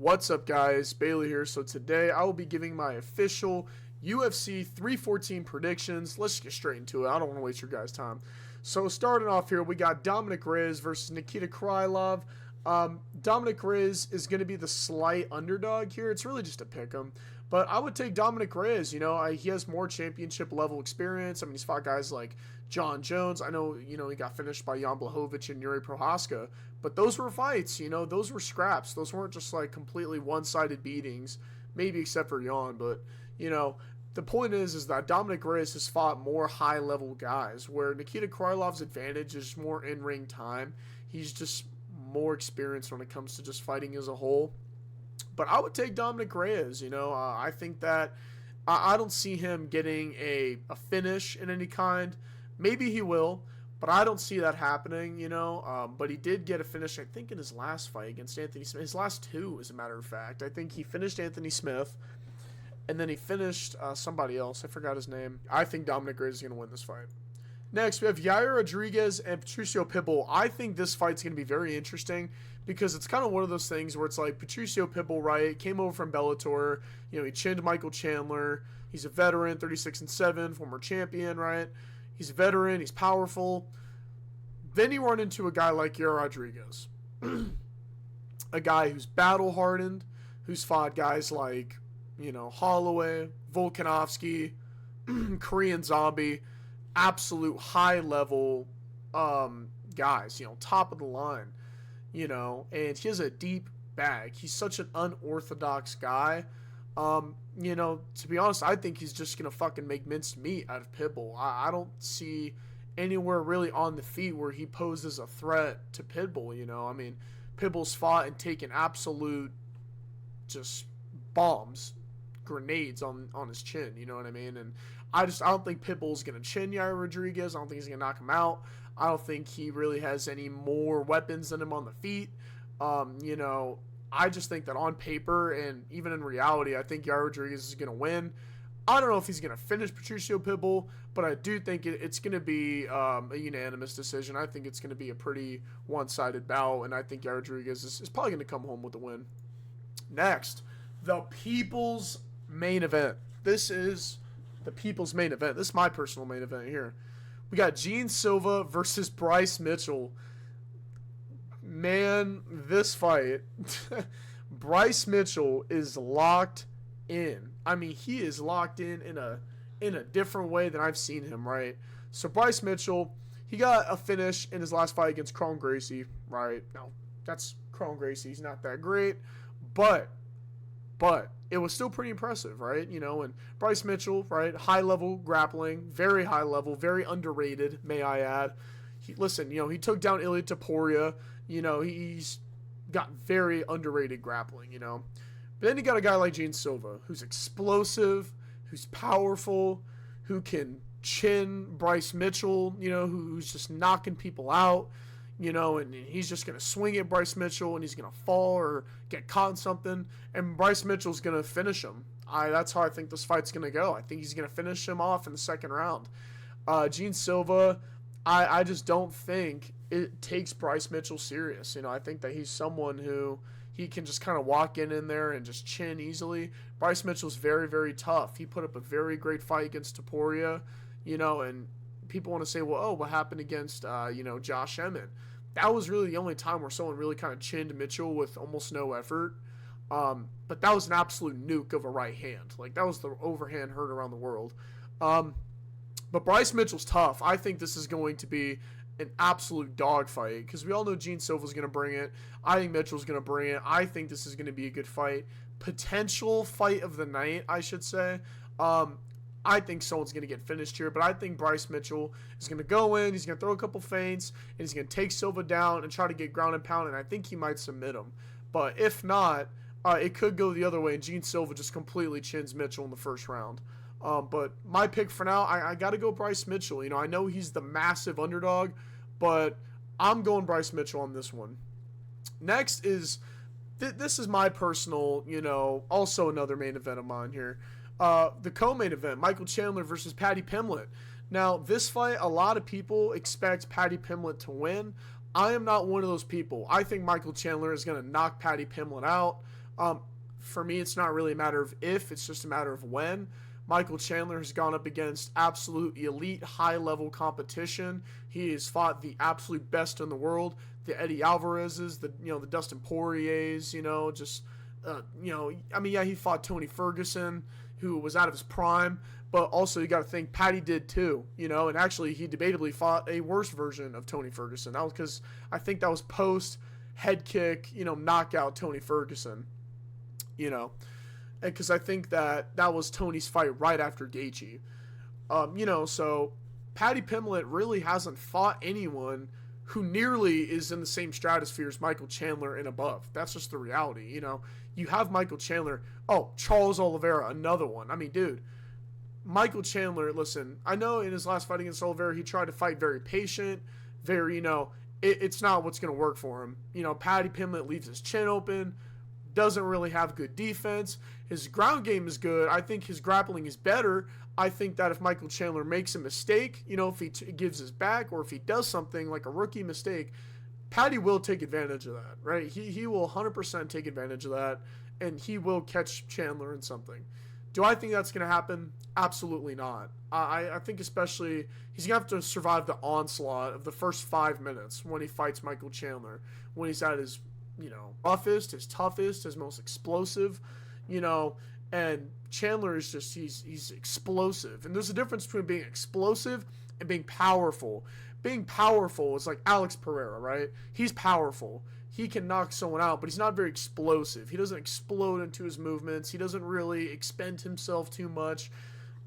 What's up, guys? Bailey here. So today I will be giving my official UFC 314 predictions. Let's just get straight into it. I don't want to waste your guys' time. So starting off here, we got Dominic Reyes versus Nikita Krylov. Dominic Reyes is going to be the slight underdog here. It's really just a pick 'em. But I would take Dominic Reyes. He has more championship level experience. I mean, he's fought guys like John Jones. I know, he got finished by Jan Blachowicz and Yuri Prohaska. But those were fights, those were scraps. Those weren't just like completely one-sided beatings, maybe except for Jan. But, the point is that Dominic Reyes has fought more high-level guys, where Nikita Krylov's advantage is more in-ring time. He's just more experienced when it comes to just fighting as a whole. But I would take Dominic Reyes. I think that I don't see him getting a finish in any kind. Maybe he will, but I don't see that happening, But he did get a finish, I think, in his last fight against Anthony Smith. His last two, as a matter of fact. I think he finished Anthony Smith, and then he finished somebody else. I forgot his name. I think Dominic Reyes is going to win this fight. Next, we have Yair Rodriguez and Patricio Pitbull. I think this fight's going to be very interesting because it's kind of one of those things where it's like Patricio Pitbull, right, came over from Bellator. He chinned Michael Chandler. He's a veteran, 36-7, former champion, right? He's a veteran. He's powerful. Then you run into a guy like Yair Rodriguez, a guy who's battle-hardened, who's fought guys like, Holloway, Volkanovski, Korean Zombie, absolute high-level guys, top of the line, and he has a deep bag. He's such an unorthodox guy. To be honest, I think he's just going to fucking make minced meat out of Pitbull. I don't see anywhere really on the feet where he poses a threat to Pitbull, I mean, Pitbull's fought and taken absolute just bombs, grenades on his chin, you know what I mean? And I don't think Pitbull's going to chin Yair Rodriguez. I don't think he's going to knock him out. I don't think he really has any more weapons than him on the feet. I just think that on paper and even in reality, I think Yair Rodriguez is going to win. I don't know if he's going to finish Patricio Pitbull, but I do think it's going to be a unanimous decision. I think it's going to be a pretty one-sided bout, and I think Yair Rodriguez is probably going to come home with the win. Next, the People's Main Event. This is the People's Main Event. This is my personal main event here. We got Gene Silva versus Bryce Mitchell. Man, this fight, Bryce Mitchell is locked in. I mean, he is locked in a different way than I've seen him, right? So Bryce Mitchell, he got a finish in his last fight against Kron Gracie, right? Now, that's Kron Gracie. He's not that great, but it was still pretty impressive, right? And Bryce Mitchell, right, high-level grappling, very high level, very underrated, may I add. He took down Ilia Topuria. He's got very underrated grappling, But then you got a guy like Gene Silva, who's explosive, who's powerful, who can chin Bryce Mitchell, who's just knocking people out, and he's just going to swing at Bryce Mitchell, and he's going to fall or get caught in something, and Bryce Mitchell's going to finish him. That's how I think this fight's going to go. I think he's going to finish him off in the second round. Gene Silva, I just don't think it takes Bryce Mitchell serious. I think that he's someone who he can just kind of walk in there and just chin easily. Bryce Mitchell's very, very tough. He put up a very great fight against Topuria, and people want to say, well, what happened against, Josh Emmett? That was really the only time where someone really kind of chinned Mitchell with almost no effort. But that was an absolute nuke of a right hand. Like, that was the overhand heard around the world. But Bryce Mitchell's tough. I think this is going to be an absolute dogfight because we all know Gene Silva's going to bring it. I think Mitchell's going to bring it. I think this is going to be a good fight. Potential fight of the night, I should say. I think someone's going to get finished here, but I think Bryce Mitchell is going to go in, he's going to throw a couple feints, and he's going to take Silva down and try to get ground and pound, and I think he might submit him. But if not, it could go the other way, and Gene Silva just completely chins Mitchell in the first round. But my pick for now, I got to go Bryce Mitchell. I know he's the massive underdog, but I'm going Bryce Mitchell on this one. Next is, this is my personal, also another main event of mine here. The co-main event, Michael Chandler versus Paddy Pimblett. Now, this fight, a lot of people expect Paddy Pimblett to win. I am not one of those people. I think Michael Chandler is going to knock Paddy Pimblett out. For me, it's not really a matter of if, it's just a matter of when. Michael Chandler has gone up against absolute elite high-level competition. He has fought the absolute best in the world, the Eddie Alvarez's, the Dustin Poiriers, he fought Tony Ferguson, who was out of his prime, but also you got to think Patty did too, and actually he debatably fought a worse version of Tony Ferguson. That was because I think that was post head kick, knockout Tony Ferguson, because I think that was Tony's fight right after Gaethje. So Paddy Pimblett really hasn't fought anyone who nearly is in the same stratosphere as Michael Chandler and above. That's just the reality, You have Michael Chandler. Oh, Charles Oliveira, another one. I mean, dude, Michael Chandler, listen, I know in his last fight against Oliveira, he tried to fight very patient, very, it's not what's going to work for him. Paddy Pimblett leaves his chin open, doesn't really have good defense. His ground game is good. I think his grappling is better. I think that if Michael Chandler makes a mistake, if he gives his back or if he does something like a rookie mistake, Paddy will take advantage of that, right? He will 100% take advantage of that, and he will catch Chandler in something. Do I think that's going to happen? Absolutely not. I think especially he's going to have to survive the onslaught of the first 5 minutes when he fights Michael Chandler, when he's at his roughest, his toughest, his most explosive, and Chandler is just, he's explosive. And there's a difference between being explosive and being powerful. Being powerful is like Alex Pereira, right? He's powerful. He can knock someone out, but he's not very explosive. He doesn't explode into his movements. He doesn't really expend himself too much.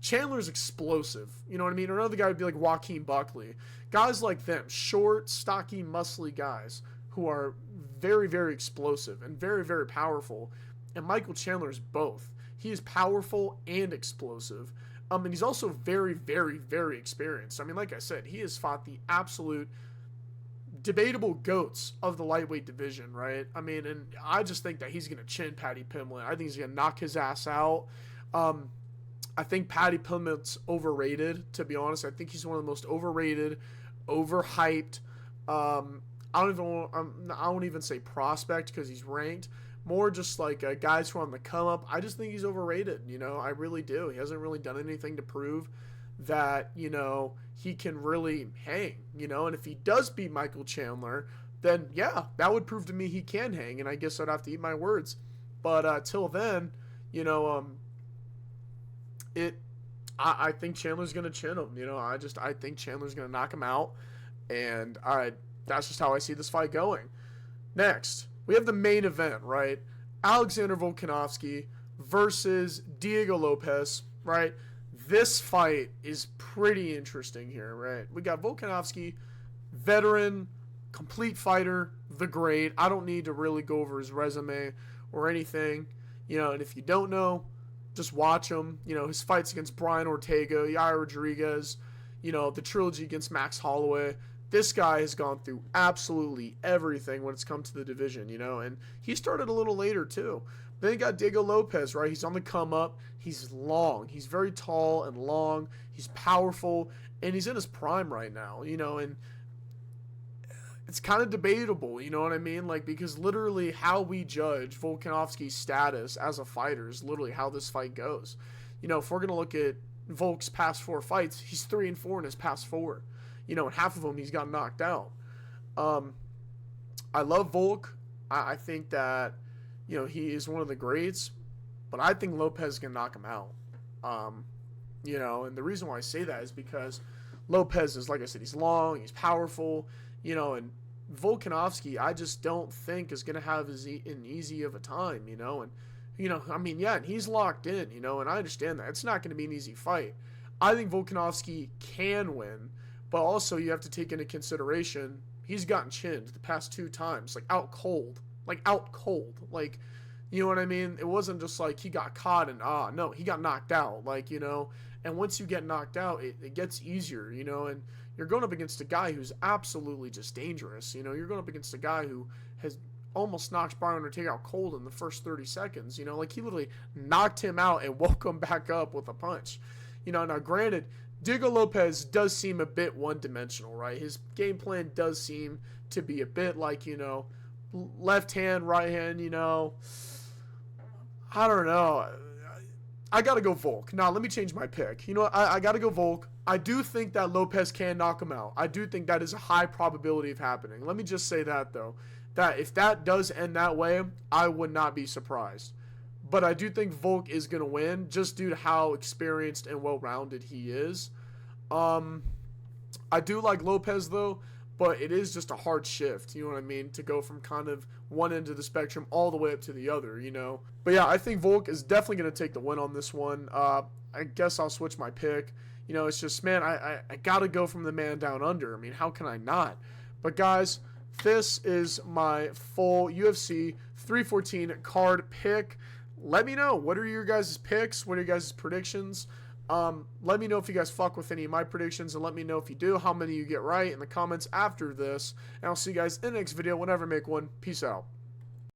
Chandler's explosive. You know what I mean? Or another guy would be like Joaquin Buckley. Guys like them, short, stocky, muscly guys who are very, very explosive and very, very powerful. And Michael Chandler is both. He is powerful and explosive. And he's also very, very, very experienced. I mean, like I said, he has fought the absolute debatable goats of the lightweight division, right? I mean, and I just think that he's going to chin Paddy Pimblett. I think he's going to knock his ass out. I think Paddy Pimblett's overrated, to be honest. I think he's one of the most overrated, overhyped. I don't even say prospect because he's ranked. More just like guys who are on the come up. I just think he's overrated. I really do. He hasn't really done anything to prove that he can really hang. And if he does beat Michael Chandler, then yeah, that would prove to me he can hang. And I guess I'd have to eat my words. But till then, I think Chandler's gonna chin him. I think Chandler's gonna knock him out, and that's just how I see this fight going. Next, we have the main event, right? Alexander Volkanovski versus Diego Lopes, right? This fight is pretty interesting here, right? We got Volkanovski, veteran, complete fighter, the great. I don't need to really go over his resume or anything, and if you don't know, just watch him. His fights against Brian Ortega, Yair Rodriguez, the trilogy against Max Holloway. This guy has gone through absolutely everything when it's come to the division, and he started a little later too. Then you got Diego Lopes, right? He's on the come up. He's long. He's very tall and long. He's powerful, and he's in his prime right now, and it's kind of debatable, you know what I mean? Because literally how we judge Volkanovski's status as a fighter is literally how this fight goes. If we're going to look at Volk's past 4 fights, he's 3-4 in his past 4. And half of them he's got knocked out. I love Volk. I think that, he is one of the greats, but I think Lopez is going to knock him out. And the reason why I say that is because Lopez is, like I said, he's long, he's powerful, and Volkanovski, I just don't think is going to have an easy of a time, and he's locked in, and I understand that. It's not going to be an easy fight. I think Volkanovski can win, but also you have to take into consideration he's gotten chinned the past 2 times, out cold. You know what I mean? It wasn't just like he got caught and, no, he got knocked out, and once you get knocked out, it gets easier, and you're going up against a guy who's absolutely just dangerous, you're going up against a guy who has almost knocked Brian Ortega out cold in the first 30 seconds, he literally knocked him out and woke him back up with a punch. Now granted, Diego Lopez does seem a bit one-dimensional, right? His game plan does seem to be a bit like, left hand, right hand, I don't know. I got to go Volk. Now, let me change my pick. You know what? I got to go Volk. I do think that Lopez can knock him out. I do think that is a high probability of happening. Let me just say that, though. That if that does end that way, I would not be surprised. But I do think Volk is going to win just due to how experienced and well-rounded he is. I do like Lopez, though, but it is just a hard shift, you know what I mean, to go from kind of one end of the spectrum all the way up to the other, you know. But yeah, I think Volk is definitely going to take the win on this one. I guess I'll switch my pick. You know, it's just, man, I got to go from the man down under. I mean, how can I not? But guys, this is my full UFC 314 card pick. Let me know, what are your guys' picks? What are your guys' predictions? Let me know if you guys fuck with any of my predictions, and let me know if you do, how many you get right in the comments after this. And I'll see you guys in the next video whenever I make one. Peace out.